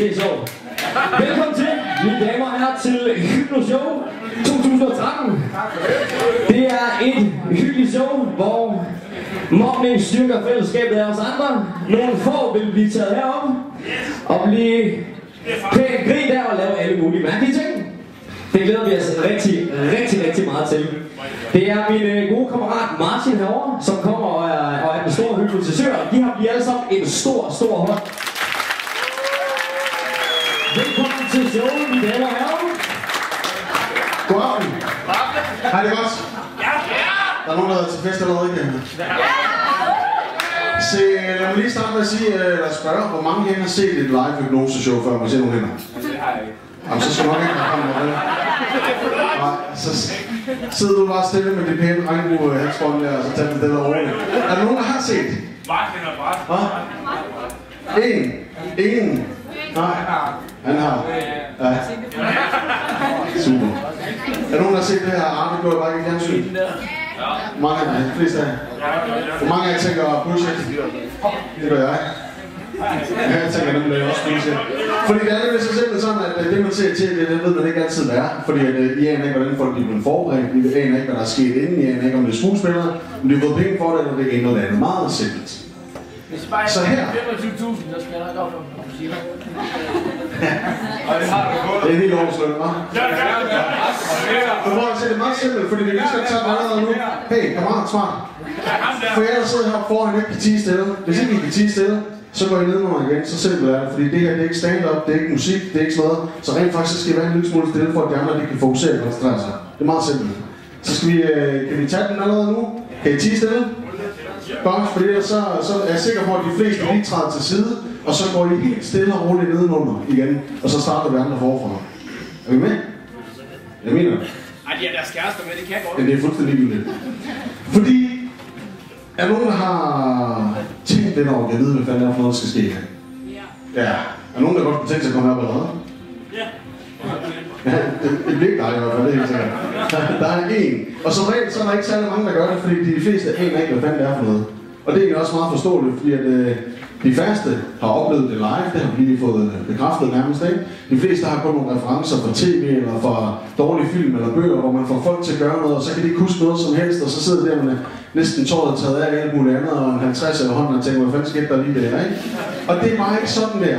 Det er sjovt. Velkommen til, mine damer og herrer, til Hypnoshow 2013. Det er et hyggeligt show, hvor mobning styrker fællesskabet af os andre. Nogle få vil blive taget herop og blive pænt grint af og lave alle mulige mærkelige ting. Det glæder vi os rigtig meget til. Det er min gode kammerat Martin herovre, som kommer og er den store hypnotisør. De har alle sammen en stor hånd. Velkommen til showet, mine damer og herrer. Godaften. Hej, det er godt. Der er nogen, der har været til fest allerede, ikke? Se, lad mig lige starte med at sige, eller spørge, hvor mange her har set et live hypnoseshow før? Man ser nogle hænder. Jamen, så skal nok ikke have kommet med. Nej, så sidder du bare stille med det pæne regnbue halsbånd der, og så tager det der roligt. Er der nogen, der har set? Martin og Bart. Ingen. Nej, han har. Ja. Super. Er der nogen, der har set det her? Arne går bare ikke i fjernsyn. Mange af de fleste af jer. Hvor mange af jer tænker bullshit? Det gør jeg. Ja, jeg tænker nemlig også bullshit. Fordi det er lidt så simpelthen sådan, at det man ser i tv, det ved man ikke altid hvad er. Fordi I aner ikke, hvordan folk bliver forberedt. I aner ikke, hvad der er sket inden. I aner ikke, om det er skuespillere. Om de har fået penge for det, eller det er noget andet. Meget simpelt. Så her. 25.000, der skal jeg nok op om siger. Det er helt overslået, hva'? Det er meget simpelt, fordi vi lige skal tage den allerede nu. Hey, kammerat, smart. For jeg der sidder her foran, ikke kan tige stille. Hvis ikke I kan tige stille, så går I nedenunder igen. Så simpelt er det, fordi det her det er ikke stand-up, det er ikke musik, det er ikke sådan noget. Så rent faktisk skal I være en lille smule stille, for at de andre de kan fokusere og koncentrere sig. Det er meget simpelt. Så skal vi, kan vi tage den allerede nu? Kan I tige stille? Godt, fordi så er jeg sikker på, at de fleste lige træder til side, og så går I helt stille og roligt nedenunder igen, og så starter vi andre forfra. Er vi med? Jeg mener det. Ej, de er deres kærester med, det kan godt. Ja, det er fuldstændig ligegyldigt. Fordi, er nogen, der har tænkt lidt over, at jeg ved, hvad fanden er for noget, der skal ske her? Ja. Er nogen, der godt kunne tænke sig at komme op allerede? Ja. Ja, det bliver ikke dig i hvert fald, det er helt sikkert. Der er en. Og som regel, så er der ikke særlig mange, der gør det, fordi de fleste aner ikke, hvad fanden det er for noget. Og det er egentlig også meget forståeligt, fordi at de færreste har oplevet det live, det har vi lige fået bekræftet nærmest, ikke? De fleste har kun nogle referencer fra tv eller fra dårlige film eller bøger, hvor man får folk til at gøre noget, og så kan de ikke huske noget som helst, og så sidder der med næsten tåret taget af alt muligt andet, og en 50 af hånden og tænker, hvad fanden skete der lige der, ikke? Og det er bare ikke sådan der.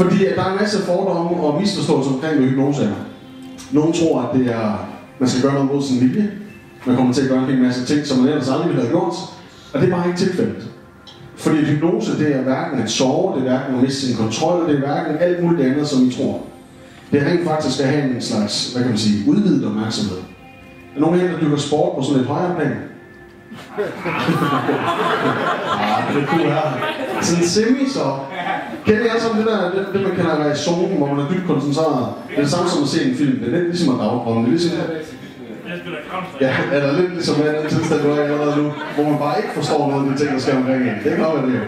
Fordi at der er en masse fordomme og misforståelser omkring med hypnose. Nogle tror, at det er, man skal gøre noget mod sin vilje. Man kommer til at gøre en hel masse ting, som man ellers aldrig ville have gjort. Og det er bare ikke tilfældet. Fordi hypnose, det er hverken at sove, det er hverken at miste sin kontrol, det er hverken alt muligt andet, som I tror. Det er rent faktisk at have en slags, hvad kan man sige, udvidet opmærksomhed. Er nogen af jer, der dyrker sport på sådan et højere plan? Det kunne være sådan semi så. Kender I altså det der, det man kalder at være i zonen, hvor man er dybt koncentreret? Det er det samme som at se en film. Det er lidt ligesom at dagdrømme. Det er ligesom... Ja, eller lidt ligesom at den tilstand, du er allerede nu, hvor man bare ikke forstår noget af de ting, der skal omkring en. Det er godt, det er.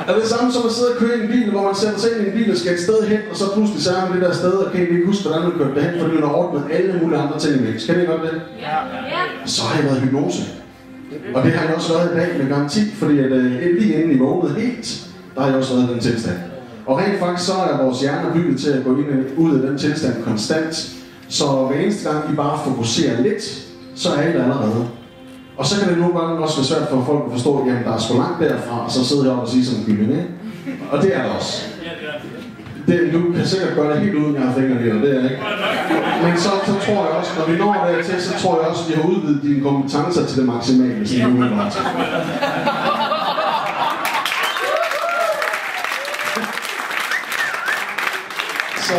Er det samme som at sidde og køre i en bil, hvor man sætter sig ind i en bil og skal et sted hen, og så pludselig så er man det der sted, og kan I ikke huske, hvordan man kørte det hen, fordi man har ordnet alle mulige andre ting imens. Kan I godt det? Ja. Så har I været hypnose. Og det har jeg også været i dag med garanti, fordi at lige inden I vågnede helt, der har jeg også været i den tilstand. Og rent faktisk så er vores hjerne bygget til at gå ind og ud af den tilstand konstant. Så hver eneste gang I bare fokuserer lidt, så er I der allerede. Og så kan det nogle gange også være svært for folk at forstå, at jamen, der er sgu langt derfra, og så sidder jeg op og siger sådan en gylden, ikke? Og det er der også. Du kan sikkert gøre det helt uden, jeg har fingrene i dig, det er ikke. Men så tror jeg også, når vi når dertil, så tror jeg også, at vi har udvidet dine kompetencer til det maksimale, som du vil. Så,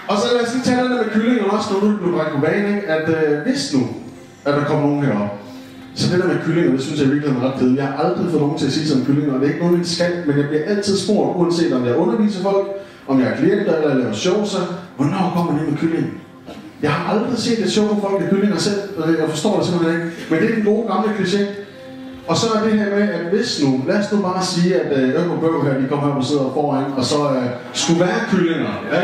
og så lad os lige tage den der med kyllingerne også, når du blev bragt på banen, at hvis nu, at der kommer nogen herop, så det der med kyllinger, det synes jeg virkelig er ret kedeligt. Jeg har aldrig fået nogen til at sige sådan kyllinger, og det er ikke noget, man skal, men jeg bliver altid spurgt, uanset om jeg underviser folk, om jeg er klienter eller laver show, så hvornår kommer det med kyllingen? Jeg har aldrig set et show, hvor folk er kyllinger selv, og jeg forstår det simpelthen ikke. Men det er den gode gamle kliché. Og så er det her med, at hvis nu, lad os nu bare sige, at Økobøv her, de kommer her og sidder foran, og så skulle være kyllinger. Ja?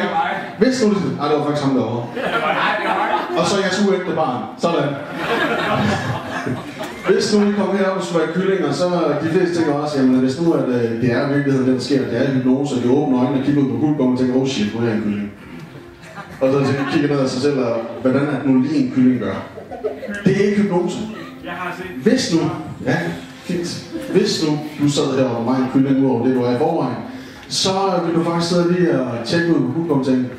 Hvis nu, det var faktisk ham derovre. Og så jeg skulle ikke det barn. Sådan. Hvis nu I kommer herop og skulle være kyllinger, så de fleste tænker også, jamen hvis nu at det er i virkeligheden, det der sker, det er hypnose, og de åbner øjnene og kigger ud på guldgummen og tænker, oh shit, nu er jeg en kylling. Og så kigger ned af sig selv, og hvordan er det nu lige en kylling gør? Det er ikke hypnose. Hvis nu, ja, fint. Hvis nu du sad her og var en kylling ud over det, du er i forvejen, så vil du faktisk sidde lige og tjekke ud på guldgummen og tænke,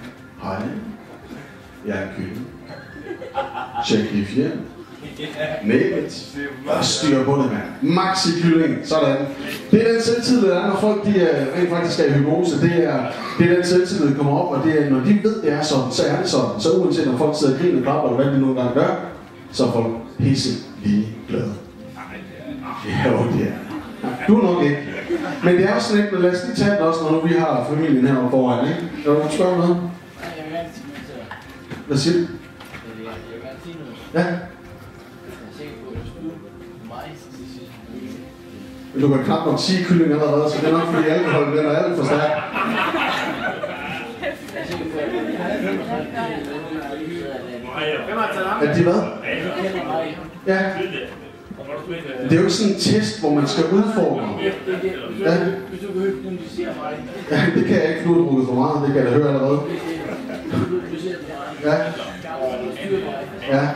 hej, jeg er en kylling. Check i fjern. Næbet. Og styr på det, mand. Maxi kylling. Sådan. Det er den selvtillid, der er, når folk de rent faktisk er i hypnose. Det er den selvtillid, der kommer op, og det er, når de ved, det er sådan, så er det sådan. Så uanset når folk sidder og griner, klapper, eller hvad de nogle gange gør, så er folk pisse lige glade. Ja, det er. Du er nok ikke. Men det er også sådan lidt, men lad os lige tage det også, når vi har familien herovre foran, ikke? Er du spørge noget? Hvad siger du? Ja. Du kan knap nok sige kylling allerede, så det er nok fordi alkohol den er alt for stærk. Er de hvad? Ja. Det er jo ikke sådan en test, hvor man skal udfordre. Ja. Ja, det kan jeg ikke, for du har drukket for meget, det kan jeg da høre allerede. Ja. Ja.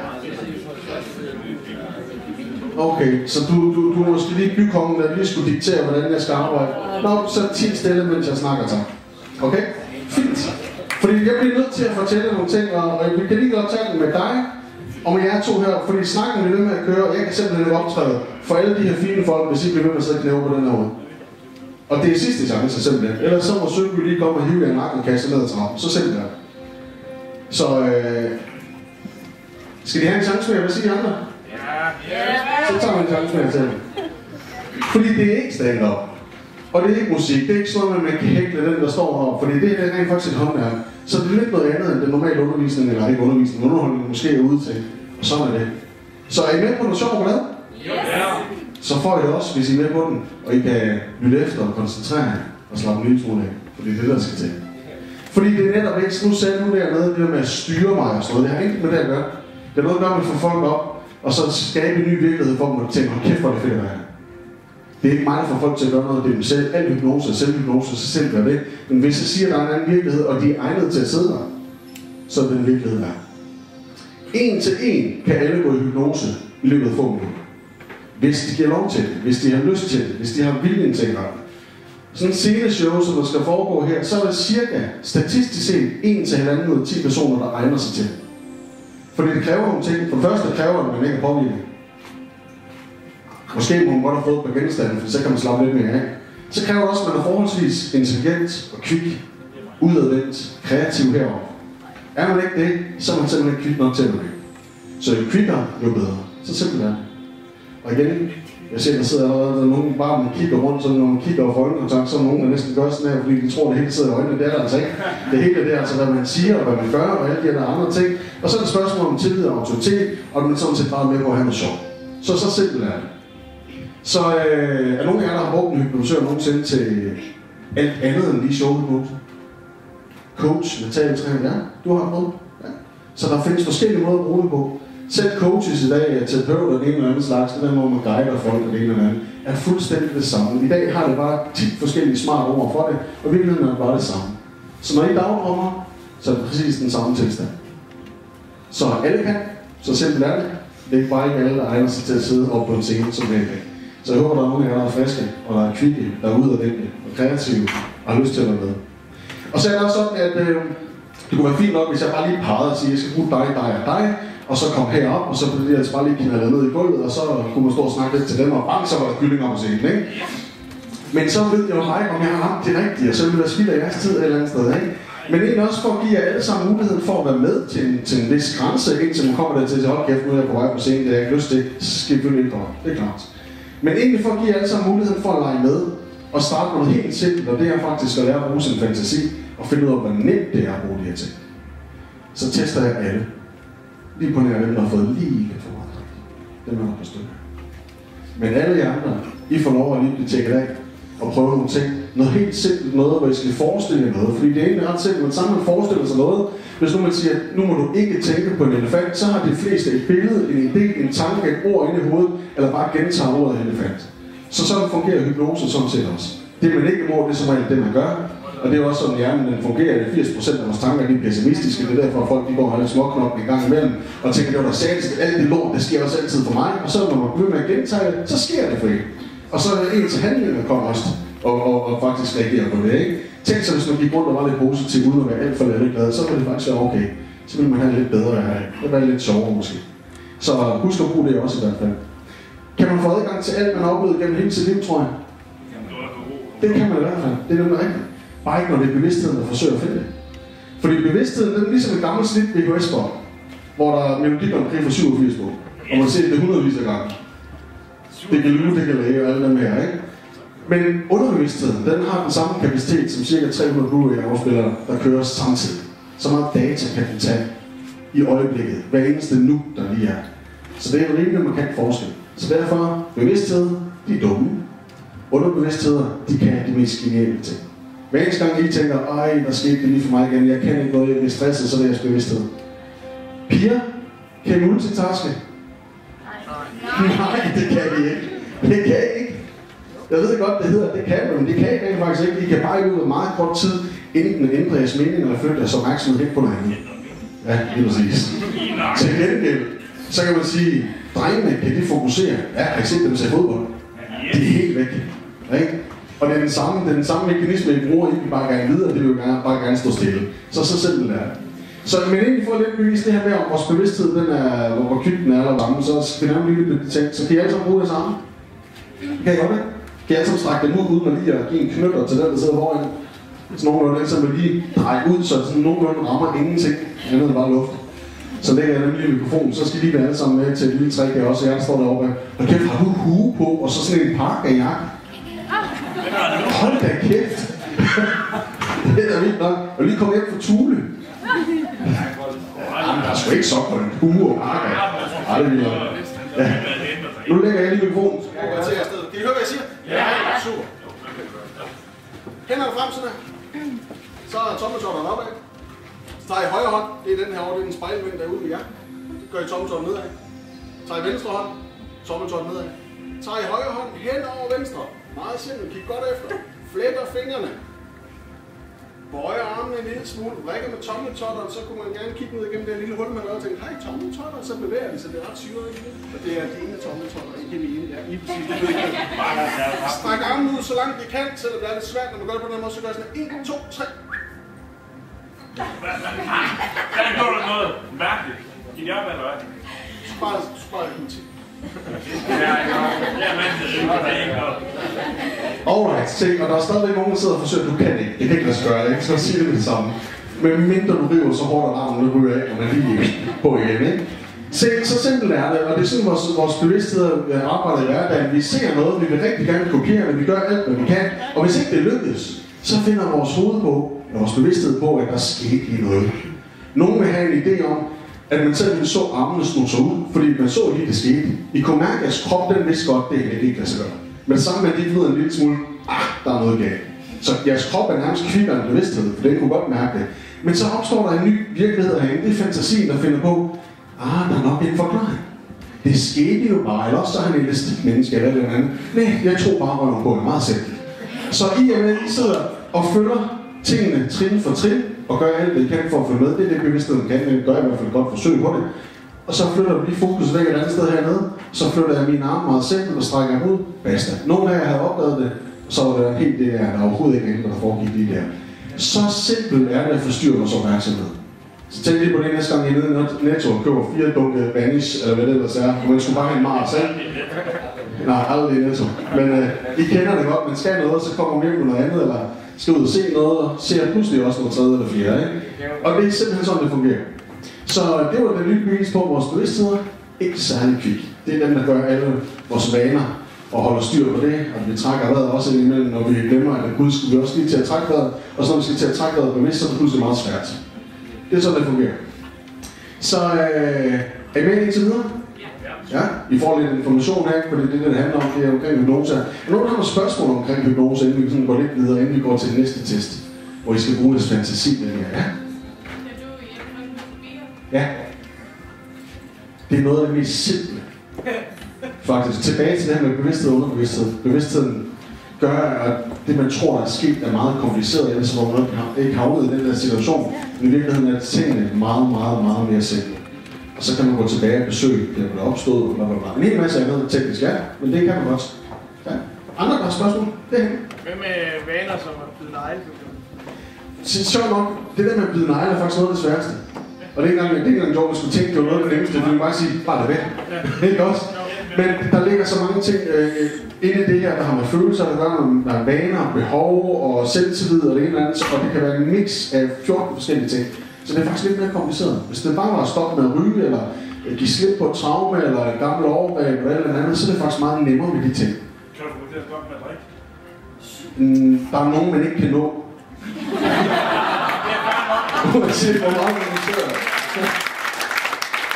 Okay, så du er måske lige bykongen, der lige skulle diktere, hvordan jeg skal arbejde. Nå, så 10 stille, mens jeg snakker til. Okay? Fint. Fordi jeg bliver nødt til at fortælle nogle ting, og vi kan lige godt tage den med dig, og med jer to her, fordi snakken bliver ved med at køre, og jeg kan simpelthen ikke optræde for alle de her fine folk, hvis I bliver ved med at sidde og knæve på den her måde. Og det er sidste chance simpelthen. Ellers så må Sønby lige komme og hive jer en nakken og kaste ned ad trappen. Så simpelthen. Så skal de have en chance med, hvad siger I andre? Så tager man en chance med jer selv. Fordi det er ikke stand-up. Og det er ikke musik. Det er ikke sådan noget, man kan hækle den, der står heroppe. Fordi det er rent faktisk et håndværk. Så det er lidt noget andet end den normale undervisning, eller ikke undervisning, underholdning måske er ude til. Og sådan er det. Så er I med på noget sjovt ballade? Ja. Så får I det også, hvis I er med på den. Og I kan lytte efter og koncentrere jer og slappe en lille smule af. Fordi det er det, der skal til. Fordi det er netop ikke, nu sagde du dernede, det der med at styre mig og sådan noget. Det har ikke med det at gøre. Det er noget at gøre med at få folk op, og så skabe en ny virkelighed for dem, og tænke, hold kæft, hvor det fedt at være. Det er ikke mig, der får folk til at gøre noget, det er dem selv. Al hypnose, selvhypnose, så selv gør det. Men hvis jeg siger, at der er en anden virkelighed, og de er egnet til at sidde der, så er det den virkelighed der. En til en kan alle gå i hypnose i løbet af få minutter. Hvis de giver lov til det, hvis de har lyst til det, hvis de har viljen til at gøre det. Sådan en sceneshow, som der skal foregå her, så er det cirka, statistisk set, 1 til 1,5 ud af 10 personer, der egner sig til det. Fordi det kræver nogle ting. For det første kræver det, at man ikke er påvirket. Måske må man godt have fået på genstanden, for så kan man slappe lidt mere af. Så kræver det også, at man er forholdsvis intelligent og kvik, udadvendt, kreativ heroppe. Er man ikke det, så er man simpelthen ikke kvik nok til at det. Så jo kvikkere, jo bedre. Så simpelt er det. Og igen, jeg ser, der sidder allerede nogen, bare man kigger rundt, så når man kigger over øjenkontakt, så er nogen, der næsten gør sådan her, fordi de tror, det hele sidder i øjnene. Det er der altså ikke. Det hele det er altså, hvad man siger og hvad man gør, og alle de der andre ting. Og så er det spørgsmål om tillid og autoritet, og man sådan set bare med på at have noget sjov. Så simpelt er det. Så er nogen af jer, der har brugt en hypnotisør nogensinde til alt andet end lige showhypnose? Coach, mentaltræner, ja, du har prøvet. Ja. Så der findes forskellige måder at bruge det på. Selv coaches i dag, terapeuter og det ene eller andet slags, det der hvor man guider folk og det ene eller andet, er fuldstændig det samme. I dag har det bare 10 forskellige smarte ord for det, og virkeligheden er bare det samme. Så når I dagdrømmer, så er det præcis den samme tilstand. Så alle kan, så simpelt er det. Det er ikke bare ikke alle, der egner sig til at sidde oppe på en scene som det er i dag. Så jeg håber, der er nogle af jer, der er friske, og der er kvikke, der er udadvendte og kreative, og har lyst til at være med. Og så er det også sådan, at det kunne være fint nok, hvis jeg bare lige pegede og sige, at jeg skal bruge dig, dig og dig, og så kom herop, og så blev det altså bare lige knaldet ned i gulvet, og så kunne man stå og snakke lidt til dem, og bang, så var der kyllinger på scenen, ikke? Men så ved jeg jo mig, om jeg har ramt det rigtige, og så vil jeg spilde jeres tid et eller andet sted, ikke? Men egentlig også for at give jer alle sammen muligheden for at være med til en vis grænse, indtil man kommer der til at sige, hold kæft, nu er jeg på vej på scenen, det har jeg ikke lyst til, så skal vi følge lidt på. Det er klart. Men egentlig for at give jer alle sammen muligheden for at lege med, og starte med noget helt simpelt, og det er faktisk at lære at bruge sin fantasi, og finde ud af, hvor nemt det er at bruge de her ting. Så tester jeg alle. Lige på nær dem, der har fået lige lidt for meget drik. Dem er der på stykker. Men alle jer andre, I får lov at lige blive tjekket af, og prøve nogle ting, noget helt simpelt noget, hvor I skal forestille jer noget. Fordi det er egentlig ret simpelt, men sammen forestiller sig noget. Hvis nu man siger, at nu må du ikke tænke på en elefant, så har de fleste et billede, en idé, en tanke, et ord inde i hovedet, eller bare gentager ordet elefant. Så sådan fungerer hypnose sådan set også. Det man ikke må, det er som regel det man gør. Og det er også sådan, hjernen den fungerer. 80% af vores tanker er pessimistiske. Det er derfor, at folk de går og har lidt småknoppen i gang imellem og tænker, det var der sagde, alt det lort, det sker også altid for mig. Og så når man begynder med at gentage det, så sker det for en. Og så er det ens handlinger kommer også og faktisk reagerer på det, ikke? Tænk så, hvis man gik rundt og var lidt positiv, uden at være alt for latterglad, så ville det faktisk være okay. Så ville man have lidt bedre af det. Det var lidt sjovere måske. Så husk at bruge det også i hvert fald. Kan man få adgang til alt, man har oplevet gennem hele sit liv, tror jeg? Det kan man i hvert fald. Det er nemlig rigtigt. Bare ikke, når det er bevidstheden, der forsøger at finde det. Fordi bevidstheden, den er ligesom et gammelt snit VHS-bånd, hvor der er melodier omkring fra 87 på. Og man ser det hundredvis af gange. Det kan lyde, det kan lage og alle dem her, ikke? Men underbevidstheden, den har den samme kapacitet som ca. 300 Blu-ray-afspillere, der kører samtidig. Så meget data kan den tage i øjeblikket, hver eneste nu, der lige er. Så det er en rimelig markant forskel. Så derfor, bevidsthed, de er dumme. Underbevidstheder, de kan de mest geniale ting. Hver eneste gang I tænker, ej, der skete det lige for mig igen, jeg kan ikke noget, jeg bliver stresset, så det er jeres bevidsthed. Piger, kan I multitaske? Nej, det kan I ikke. Det kan I ikke. Jeg ved godt, det hedder, det kan man, men det kan I rent faktisk ikke. I kan bare i løbet af meget kort tid enten ændre jeres mening eller flytte jeres opmærksomhed hen på noget andet. Ja, lige præcis. Til gengæld, så kan man sige, drengene, kan de fokusere? Ja, jeg har set dem til fodbold. De er helt væk. Ikke? Og det er den samme mekanisme, I bruger, I vil bare gerne videre, det vil bare gerne stå stille. Så simpelt er det. Så men egentlig får lidt bevist det her med, om vores bevidsthed, den er, hvor kyk den er eller varme, så skal vi nemlig lige lidt tænkt. Så kan I alle sammen bruge det samme? Kan I godt det? Kan I alle sammen strække dem ud, uden at lige at give en knytter til den, der sidder foran? Så nogenlunde, så vil lige dreje ud, så sådan nogenlunde rammer ingenting, andet end bare luft. Så lægger jeg nemlig mikrofonen, så skal I lige være alle sammen med til et lille trick her også. Jeg står deroppe, og kæft, har du hue på, og så sådan en parkerjakke. Hold da kæft! Det er da vildt nok. Jeg vil lige komme hjem fra Thule. Jamen, der er sgu ikke så på en hue og parker. Ej, det er vildt nok. Ja. Nu lægger jeg lige mikrofonen. Kan I høre, hvad jeg siger? Ja, super. Hænderne frem sådan her. Så er tommeltotteren opad. Så tager I højre hånd. Det er den her over, det er den spejlvind, der er ude ved jer. Så gør I tommeltotteren nedad. Så tager I venstre hånd. Tommeltotteren nedad. Så tager I højre hånd hen over venstre. Meget simpelt. Kig godt efter. Fletter fingrene. Bøjer armene en lille smule. Vrikker med tommeltotteren. Så kunne man gerne kigge ned igennem det lille hul, man lavede og tænke, hej, tommeltotteren. Så bevæger de sig. Det er ret syret, ikke? Og det er dine tommeltotter, ikke mine. Ja, I præcis. Det ved jeg. Stræk armen ud så langt de kan, selvom det er lidt svært, når man gør det på den måde, så gør jeg sådan 1, 2, 3. Der går der noget mærkeligt. Giv jer op, eller hvad? Spar jeg den til. Alright, se, og der er stadigvæk nogen, der sidder og forsøger, du kan ikke. Det kan ikke lade sig gøre, ikke? Så sige det med det samme. Men mindre du river, så hårdt armen, nu ryger af, og man lige på igen, ikke? Se, så simpelt er det, og det er sådan, vores bevidsthed arbejder i hverdagen. Vi ser noget, vi vil rigtig gerne kopiere, men vi gør alt, hvad vi kan. Og hvis ikke det lykkes, så finder vores hoved på, vores bevidsthed på, at der skete lige noget. Nogen vil have en idé om, at man selv så armene snu sig ud, fordi man så lige, det skete. I kunne mærke, at jeres krop, den vidste godt, det ikke lade sig gøre. Men sammen med det ved en lille smule, der er noget galt. Så jeres krop er nærmest kvikker en bevidsthed, for den kunne godt mærke det. Men så opstår der en ny virkelighed herinde. Det er fantasien, der finder på, der er nok en forklaring. Det skete jo bare, eller også så er han en elastik menneske eller noget andet. Nej, jeg tror bare røven på det meget simpelt. Så I er med, I sidder og følger tingene trin for trin, og gør alt, hvad I kan for at følge med. Det er det bevidstheden kan, men gør i hvert fald et godt forsøg på det. Og så flytter du lige fokus væk et andet sted hernede, så flytter jeg mine arme meget simpelt og strækker dem ud. Basta. Nogle af jer havde opdaget det, så var det helt det der overhovedet ikke andet, der foregik lige der. Så simpelt er det at forstyrre vores opmærksomhed. Så tænk lige på det næste gang, I er nede i Netto og køber 4 dunke Vanish, eller hvad det ellers er, og man skulle bare have en Mars, ikke? Nej, aldrig i Netto. Men I kender det godt, man skal noget, så kommer man hjem med noget andet, eller skal ud og se noget, og ser pludselig også noget tredje eller fjerde, ikke? Og det er simpelthen sådan, det fungerer. Så det var det lille bevis på vores bevidstheder. Ikke særlig kvik. Det er dem, der gør alle vores vaner og holder styr på det, og vi trækker vejret også indimellem, når vi glemmer, at Gud skulle vi også lige til at trække vejret, og så når vi skal til at trække vejret bevidst, så er det pludselig meget svært. Det er sådan, det fungerer. Så er I med indtil videre? Ja, I får lidt information her, fordi det handler om, det er omkring hypnose. Er nogen, der har nogle spørgsmål omkring hypnose, inden vi sådan går lidt videre, inden vi går til den næste test, hvor I skal bruge lidt fantasi med det her? Ja. Det er noget af det mest simple. Faktisk. Tilbage til det her med bevidsthed og underbevidsthed. Bevidstheden gør, at det, man tror, der er sket, er meget kompliceret, ellers hvor man ikke havnet i den der situation. Men i virkeligheden er tingene meget, meget, meget mere simple. Og så kan man gå tilbage og besøge det, der er opstået, blablabla. En hel masse andet teknisk, ja, men det kan man godt. Ja. Andre der har spørgsmål? Det er Hvad med vaner, som er blevet negle? Sjovt nok, det der med at bide negle er faktisk noget af det sværeste. Og det er ikke engang sjovt, at man skulle tænke, det var noget af det nemmeste, for man bare sige, bare lad være. Ikke også? Men der ligger så mange ting inde i det her, der har med følelser, der gør med vaner, behov og selvtillid og det ene eller andet, og det kan være en mix af 14 forskellige ting. Så det er faktisk lidt mere kompliceret. Hvis det bare var at stoppe med at ryge, eller give slip på et traume, eller et gammelt overgreb, eller alt andet, så er det faktisk meget nemmere med de ting. Kan du få det at stoppe med at drikke? Der er nogen, man ikke kan nå. Uanset hvor meget man kører.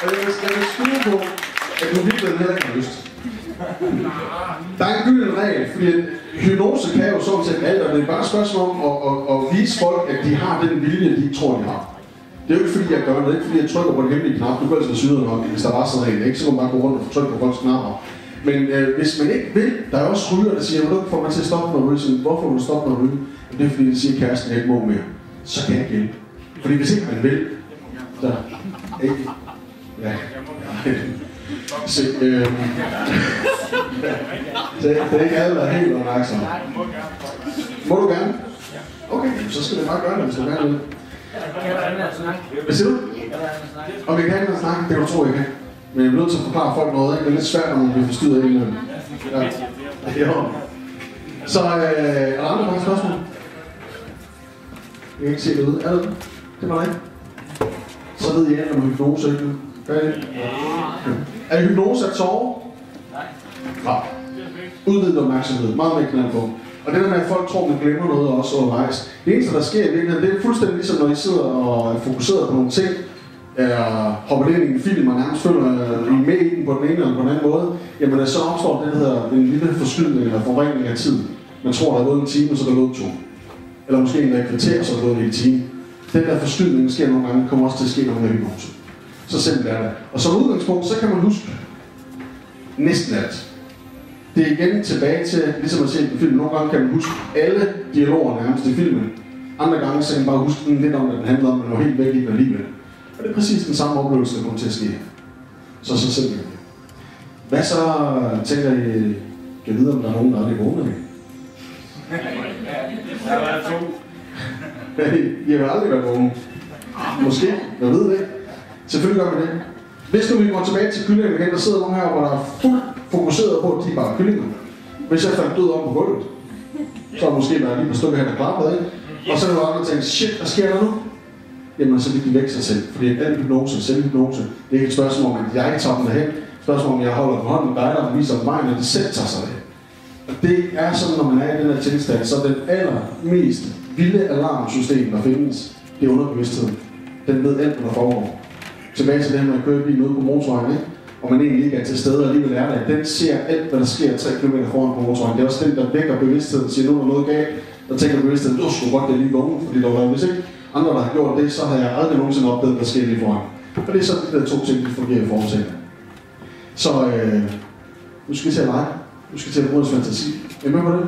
Og jeg vil skyde på, at du virkelig heller ikke har lyst. Der er en gylden regel, fordi hypnose kan jo sådan set alt, og det er bare et spørgsmål om at vise folk, at de har den vilje, de ikke tror, de har. Det er jo ikke fordi, jeg gør det, det er ikke fordi, jeg trykker på den hemmelige knap. Du kan altså syde nok, hvis der var sådan en, ikke? Så kan man bare gå rundt og trykke på folks knapper. Men hvis man ikke vil, der er også ryger, der siger, at du ikke får mig til at stoppe med at ryge. Hvorfor vil du stoppe med at ryge? Det er fordi, de siger, at kæresten ikke må mere. Så kan jeg hjælpe. Fordi hvis ikke man vil, så ikke. Ja. Så, det er ikke alle, der er helt opmærksom. Må du gerne? Okay, så skal det bare gøre det, hvis du gerne vil. Hvad siger du? Og vi kan ikke snakke, det kan du tro, jeg kan. Men jeg er nødt til at forklare folk noget, ikke? Det er lidt svært, når man bliver forstyrret ind i det. Ja. Så er der andre mange spørgsmål? Jeg kan ikke se det ud. Er det? Det var det ikke. Så ved I alt om hypnose, ikke? Hvad er det? Er hypnose at sove? Nej. Udvidet opmærksomhed. Meget mere knald på. Og det der med, at folk tror, man glemmer noget også undervejs. Det eneste, der sker i virkeligheden, det er fuldstændig ligesom, når I sidder og er fokuseret på nogle ting, hopper ind i en film, og nærmest føler I med i den på den ene eller på den anden måde, jamen så opstår det, der hedder en lille forskydning eller forringning af tid. Man tror, der er gået en time, så er der gået 2. Eller måske endda et kvarter, så er der gået en hel time. Den der forskydning sker nogle gange, kommer også til at ske noget med hypnose. Så simpelt er det. Og som udgangspunkt, så kan man huske næsten alt. Det er igen tilbage til, ligesom at se en film. Nogle gange kan man huske alle dialoger nærmest i filmen. Andre gange så kan man bare huske lidt om, hvad den handler om, men var helt væk i den alligevel. Og det er præcis den samme oplevelse, der kommer til at ske. Så simpelt. Hvad så tænker I, kan vide, om der er nogen, der er lidt vågne? Der har været 2. I har aldrig været vågne. Måske, jeg ved det ikke. Selvfølgelig gør vi det. Hvis nu vi går tilbage til kyllingen igen, der sidder nogen her, hvor der er fuldt fokuseret på, at de bare er kyllinger. Hvis jeg faldt død om på gulvet, så er det måske været lige på stykker her, der klappede, ikke? Og så er der andre, der tænker, shit, hvad sker der nu? Jamen, så vil de vække sig selv. Fordi al hypnose, selvhypnose, det er ikke et spørgsmål om, at jeg tager den derhen. Det er et spørgsmål om, at jeg holder på hånden, dig der viser vejen, og det selv tager sig det. Og det er sådan, når man er i den her tilstand, så den allermest vilde alarmsystem, der findes, det er underbevidstheden. Den ved alt, hvad der foregår. Tilbage til det her med at køre bil ude på motorvejen, ikke? Og man egentlig ikke er til stede og alligevel er der. Den ser alt, hvad der sker 3 km foran på motorvejen. Det er også den, der vækker bevidstheden og siger, nu er der noget galt. Der tænker bevidstheden, du skulle godt det lige vågne, fordi der var hvis ikke andre, der har gjort det, så har jeg aldrig nogensinde opdaget, hvad der sker lige foran. Og det er sådan, de der 2 ting, de fungerer i forhold til. Så nu skal vi til at lege. Nu skal vi til at bruge vores fantasi. Er I med på det?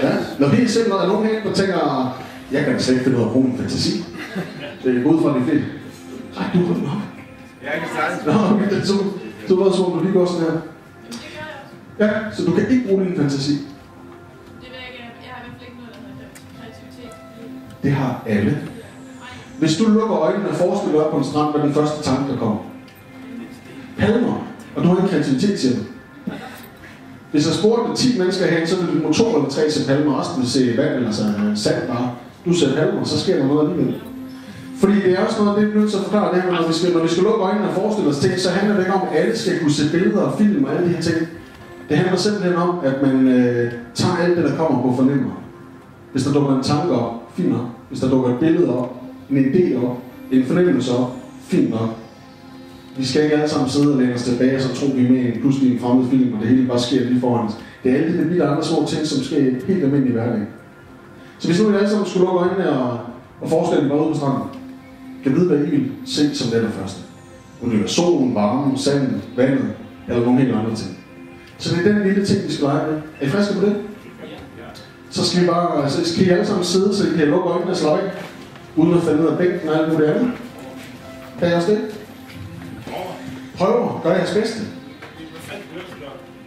Ja. Når helt simpelt, når der er nogen her, der tænker, jeg kan slet ikke finde ud af at bruge min fantasi. Det er ud fra det fedt. Ej, du har den op. Jeg kan starte. Nå, okay, så var det sådan, du lige går sådan her. Ja, så du kan ikke bruge din fantasi. Det ved jeg ikke. Jeg har i hvert fald ikke noget, der hedder kreativitet. Det har alle. Hvis du lukker øjnene og forestiller dig på en strand, hvad den første tanke, der kommer. Palmer. Og du har en kreativitet til det. Hvis jeg spurgte 10 mennesker herinde, så vil du 2 eller 3 se palmer, resten vil se vand eller sand bare. Du ser palmer, så sker der noget alligevel. Fordi det er også noget, det er nødt til at forklare det her, når vi skal lukke øjnene og forestille os ting, så handler det ikke om, at alle skal kunne se billeder og film og alle de her ting. Det handler simpelthen om, at man tager alt det, der kommer på fornemmer. Hvis der dukker en tanke op, fint nok. Hvis der dukker et billede op, en idé op, en fornemmelse op, fint nok. Vi skal ikke alle sammen sidde og læne os tilbage, og så tro, vi er med i pludselig en fremmed film, og det hele bare sker lige foran os. Det er alle de vilde andre små ting, som sker i helt almindelig hverdag. Så hvis nu vi alle sammen skulle lukke øjnene og forestille mig ude på stranden, kan vide, hvad I vil se som det første. Om det er solen, varmen, sandet, vandet, eller nogle helt andre ting. Så det er den lille ting, vi skal lege med. Er I friske på det? Så skal vi bare, så kan I alle sammen sidde, så I kan lukke øjnene og slappe af, uden at falde ned af bænken og alt muligt andet. Kan I også det? Prøv at gøre jeres bedste.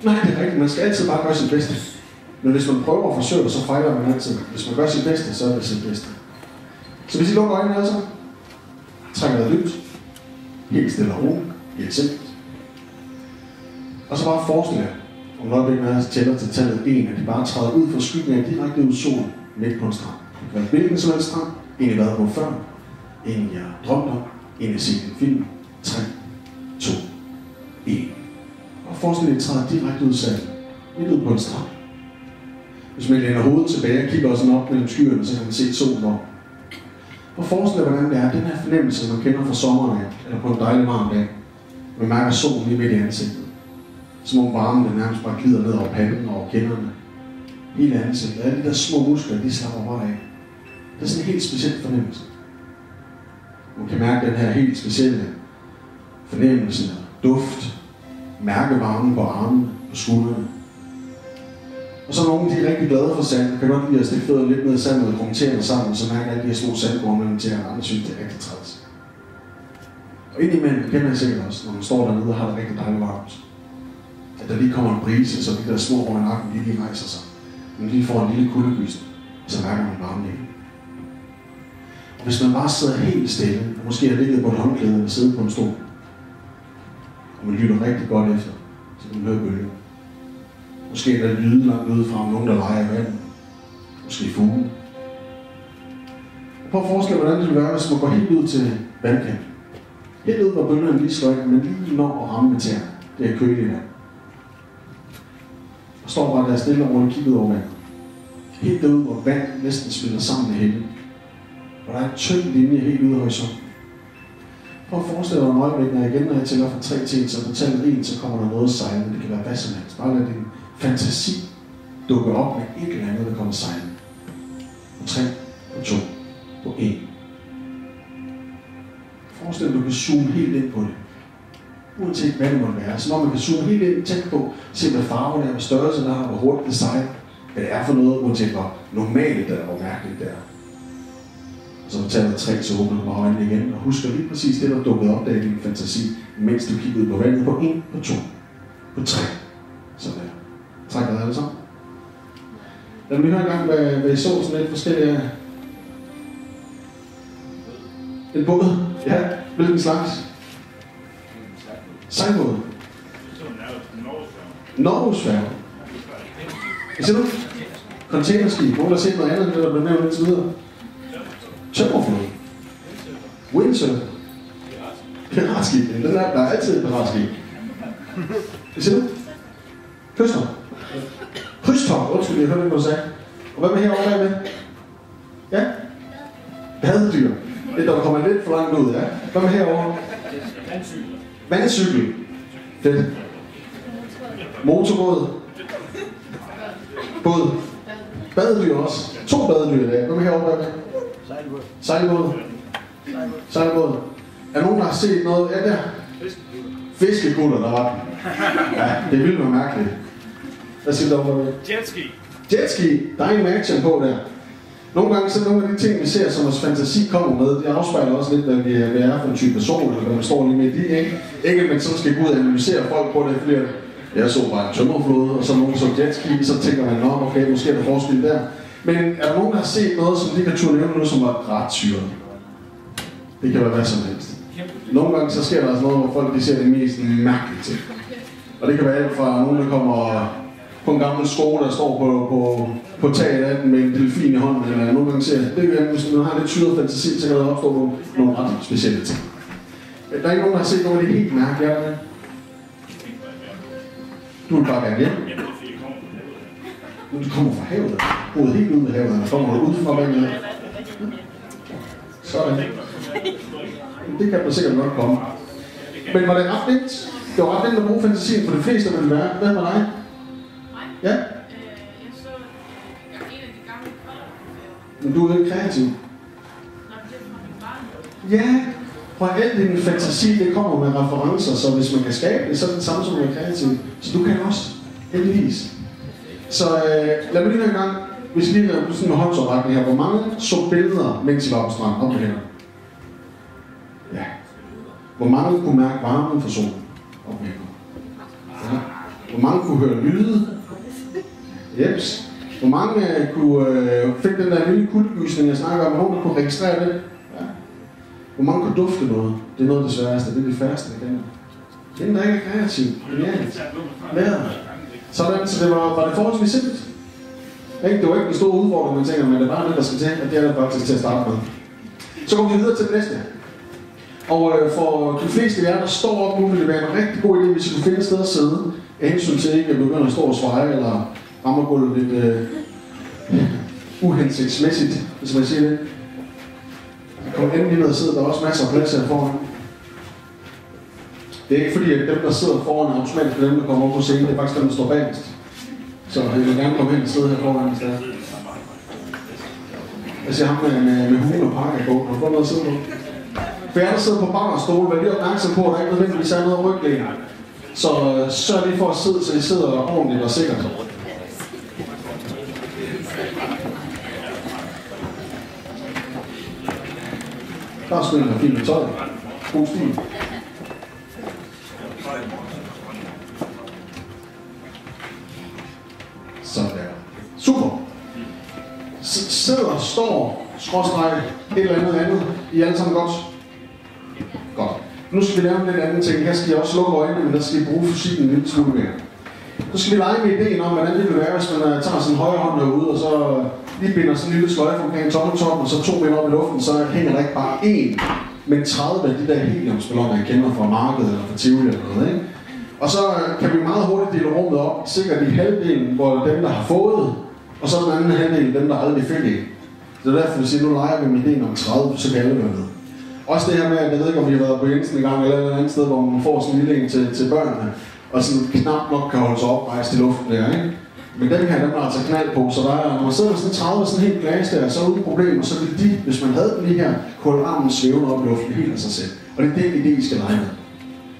Nej, det er rigtigt. Man skal altid bare gøre sit bedste. Men hvis man prøver at forsøge, så fejler man altid. Hvis man gør sit bedste, så er det sit bedste. Så hvis I lukker øjnene altså, trækker det dybt, helt stille og roligt, helt simpelt. Og så bare forestil jer, om noget øjeblik, når jeg tæller til tallet 1, at de bare træder ud fra skyggen af direkte ud i solen midt på en strand. Det kan være hvilken som helst strand, en I været på før, en jeg drømte om, en jeg set en film. 3, 2, 1. Og forestil jer, at I træder direkte ud i sandet, midt ud på en strand. Hvis man læner hovedet tilbage og kigger også op mellem skyerne, så kan man se solen op. Og forestil jer, hvordan det er, den her fornemmelse, man kender fra sommeren af, eller på en dejlig varm dag. Man mærker solen lige midt i ansigtet. Som om varmen den nærmest bare glider ned over panden og over kinderne. Hele ansigtet, alle de der små muskler, de slapper bare af. Det er sådan en helt speciel fornemmelse. Man kan mærke den her helt specielle fornemmelse af duft, mærke varmen på armene, på skuldrene. Og så nogle, de er rigtig glade for sand, kan godt lide at stikke fødderne lidt ned i sandet og krumme tæerne sammen, og så mærker alle de her små sandkorn mellem tæerne, og andre synes, det er rigtig træls. Og indimellem kender jeg sikkert også, når man står dernede og har det rigtig dejligt varmt, at der lige kommer en brise, så de der små over i nakken, de lige rejser sig. Men lige får en lille kuldegysning, så mærker man varmen igen. Og hvis man bare sidder helt stille, og måske har ligget på et håndklæde eller siddet på en stol, og man lytter rigtig godt efter, så kan man høre bølgen. Måske er der lyde langt ude fra nogen, der leger i vandet. Måske fugle. Prøv at forestille hvordan det vil være, hvis man går helt ud til vandkanten. Helt ud, hvor bølgerne lige slår ind, men lige når at ramme med tæerne. Det er køligt vand. Og står bare der stille og roligt kigget over vandet. Helt derude, hvor vand næsten spiller sammen med himlen. Og der er en tynd linje helt ude af horisonten. Prøv at forestille dig en øjeblik, når jeg tæller fra 3 til 1, så på tallet 1, så kommer der noget sejlende. Det kan være hvad som helst. Bare lad din fantasi dukke op med et eller andet, der kommer sejlende. På 3, på 2, på 1. Forestil dig, at du kan zoome helt ind på det. Uanset hvad det måtte være. Så når man kan zoome helt ind tæt på, se hvad farven er, hvad størrelse der er, hvor hurtigt det sejler. Hvad det er for noget, uanset hvor normalt det er, hvor mærkeligt det er. Og så fortæller jeg 3, så åbner du bare øjnene igen, og husker lige præcis det, der dukkede op der i din fantasi, mens du kiggede på vandet på 1, på 2, på 3. Sådan der. Træk dig alle sammen. Lad mig høre en gang, hvad I så sådan lidt forskellige. En båd? Ja. Hvilken slags? Sejlbåd. Norgesfærge. Hvad siger du? Containerskib. Nogen der har set noget andet, der blev nævnt indtil videre. Tømmerflåde. Windsurf. Piratskib. Der er altid et piratskib. Hvad siger du? Kyster. Krydstogt. Undskyld, jeg hørte ikke, hvad du sagde. Og hvad med herovre bagved? Ja? Badedyr. Det der kommer lidt for langt ud, ja. Hvad med herovre? Vandcykel. Vandcykel. Fedt. Motorbåd. Båd. Badedyr også. 2 badedyr i dag. Hvad med herovre bagved? Sejlbåd. Sejlbåd. Sejlbåd. Er nogen, der har set noget? Ja, der. Fiskekutter, der var den. Ja, det er vildt og mærkeligt. Hvad siger du derovre? Jetski. Jetski. Der er ingen action på der. Nogle gange så nogle af de ting, vi ser, som vores fantasi kommer med, det afspejler også lidt, hvad vi er for en type person, eller hvad man står lige midt i, ikke? Ikke at man så skal gå ud og analysere folk på det, fordi jeg så bare en tømmerflåde, og så nogen så jetski, så tænker man, nå, okay, måske er der forskel der. Men er der nogen, der har set noget, som de kan turde nævne noget, som var ret syret? Det kan være hvad som helst. Nogle gange så sker der altså noget, hvor folk de ser det mest mærkeligt til. Og det kan være alt fra nogen, der kommer på en gammel sko, der står på taget af den med en delfin i hånden, eller nogle gange ser det kan være, hvis man har lidt syret fantasi, så kan der opstå nogle ret specielle ting. Der er ikke nogen, der har set noget af det helt mærkeligt, er det? Du vil bare gerne hjem. Du kommer fra havet, boet helt ud af havet, eller kommer du ud fra vandet? Sådan. Det kan du sikkert nok komme. Men var det ret nemt? Det var ret nemt at bruge fantasien for de fleste, der ville være. Hvad var dig? Mig? Ja? Jeg så en af de gamle kolder. Men du er jo ikke kreativ. Nå, det er fra min barn. Ja, for alt din fantasi, det kommer med referencer, så hvis man kan skabe det, så er det samme som at være kreativ. Så du kan også, heldigvis. Så lad mig lige en gang, vi skal lige lave sådan en håndsoprækning her. Hvor mange så billeder, mens I var på stranden? Op med hænder. Ja. Hvor mange kunne mærke varmen fra solen? Op med hænder. Ja. Hvor mange kunne høre lyde? Jeps. Hvor mange fik den der lille kuldegysning, jeg snakker om, nogen der kunne registrere det? Ja. Hvor mange kunne dufte noget? Det er noget af det sværeste, det er det færreste, jeg kender. Den der ikke er kreativ. Genialt. Lærer. Sådan, så det var det forholdsvis simpelt. Det var ikke en stor udfordring, man tænker, men det er bare det, der skal til, at det er det faktisk til at starte med. Så går vi videre til det næste. Og for de fleste af jer, der står op nu, vil det være en rigtig god idé, hvis I kunne finde et sted at sidde. Af hensyn til ikke at begynde at stå og sveje, eller rammer gulvet lidt uhensigtsmæssigt, hvis man siger det. Der kommer endelig ned og sidde, der er også masser af plads her foran. Det er ikke fordi, at dem, der sidder foran, er automatisk dem, der kommer op på scenen. Det er faktisk dem, der står bagest. Så jeg vil gerne komme hen og sidde her foran i stedet. Jeg siger ham med huen og pakke på. Har du fået noget at sidde på? For jer, der sidder på bar og stole, vær lige opmærksom på, at der ikke nødvendigvis er noget ryglæn. Så sørg lige for at sidde, så I sidder ordentligt og sikkert. Der er sgu en, der er fint med tøj. God stil. Sådan der. Super. Sidder, står, skråstreg, et eller andet. I er alle sammen godt? Godt. Nu skal vi lave en lidt anden ting. Her skal I også lukke øjnene, men der skal I bruge fysikken en lille smule mere. Nu skal vi lege med ideen om, hvordan det vil være, hvis man tager sin højre hånd derude, og så lige binder sådan en lille sløjfe omkring tommeltoppen, og så 2 meter op i luften, så hænger der ikke bare 1, men 30 af de der heliumsballoner, jeg kender fra markedet eller fra Tivoli eller noget, ikke? Og så kan vi meget hurtigt dele rummet op, sikkert i halvdelen, hvor dem, der har fået, og så den anden halvdel, dem, der aldrig fik det. Det er derfor, vi siger, nu leger vi med ideen om 30, så kan alle være med. Også det her med, at jeg ved ikke, om I har været på Jensen en gang, eller et andet sted, hvor man får sådan en lille en til børnene, og sådan knap nok kan holde sig oprejst i luften der, ikke? Men dem her, dem er altså knald på, så der er, når man sidder med sådan 30 sådan helt glas der, så er uden problemer, så vil de, hvis man havde den lige her, kunne holde armen svævende op i luften helt af sig selv. Og det er den idé, I skal lege med.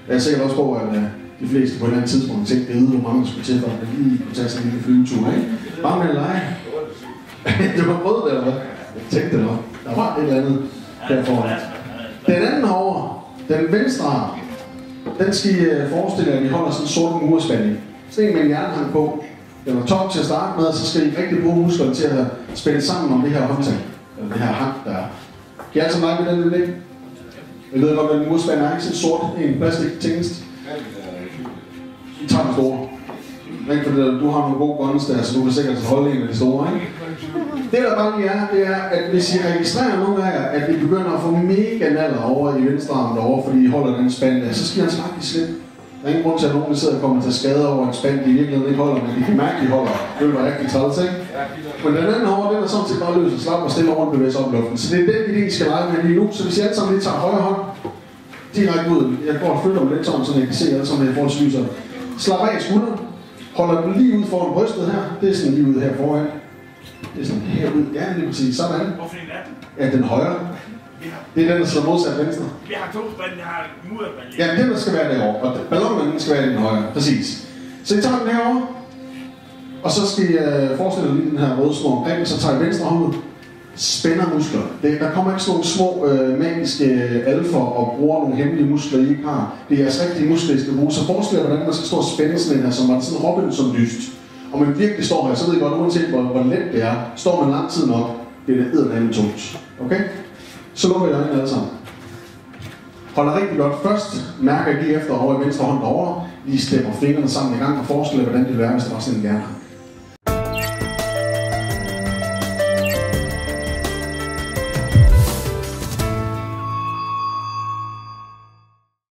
Jeg er sikkert også på, at de fleste på et eller andet tidspunkt tænkte, at hvor mange der skulle til, for at lige kunne tage sådan en lille flyvetur, ikke? Bare med at lege. Det var brød der, hvad? Jeg tænkte det nok. Der var et eller andet derforan. Den anden herovre, den venstre, den skal I forestille jer, at I holder sådan en sort murespanding. Sådan en med en jernhang på. Den er tom til at starte med, og så skal I rigtig bruge musklerne til at spænde sammen om det her håndtag. Eller det her hang, der er. Kan I altså lege med den lille ikke? Jeg ved godt, at en murespand er ikke sådan sort, en plastik tingest. I tager den store. Ikke fordi du har nogle gode guns der, så du kan sikkert holde en af de store, ikke? Det der bare lige er, det er, at hvis I registrerer nogle af jer, at I begynder at få mega naller over i venstre arm derovre, fordi I holder den spand der, så skal I altså faktisk slippe. Der er ingen grund til, at nogen sidder og kommer til skade over en spand, de i virkeligheden ikke holder, men de kan mærke, at de holder. Det vil være rigtig træls, ikke? Men den anden over, den er sådan set bare løs og slap og stille over, bevæger sig op i luften. Så det er den idé, I skal lege med lige nu. Så hvis I alle sammen lige tager højre hånd direkte ud, jeg går og flytter mig lidt sådan, så jeg kan se alle sammen, at jeg får et lyser. Slap af i skulderen. Holder den lige ud foran brystet her. Det er sådan lige ud her foran. Det er sådan herude. Ja, lige præcis. Sådan. Hvorfor en af dem? Ja, den højre. Det er den, der slår modsat venstre. Vi har 2 spand, jeg har mudderspand. Ja, den der skal være derovre. Og ballonen, den skal være i den højre. Præcis. Så I tager den herovre. Og så skal I forestille lige den her røde snor omkring. Så tager I venstre hånd ud. Spænder muskler. Der kommer ikke sådan nogle små magiske alfer og bruger nogle hemmelige muskler, I ikke har. Det er jeres rigtige muskler, I skal bruge. Så forestil jer, hvordan man skal stå og spænde sådan en her, som var sådan Robinson-dyst. Og man virkelig står her, så ved I godt, uanset hvor let det er, står man lang tid nok, det er det eddermame tungt. Okay? Så lukker I øjnene alle sammen. Holder rigtig godt. Først mærker I lige efter over i venstre hånd derovre. Lige stepper fingrene sammen i gang og forestiller jer, hvordan det vil være, hvis der var sådan en jernhang.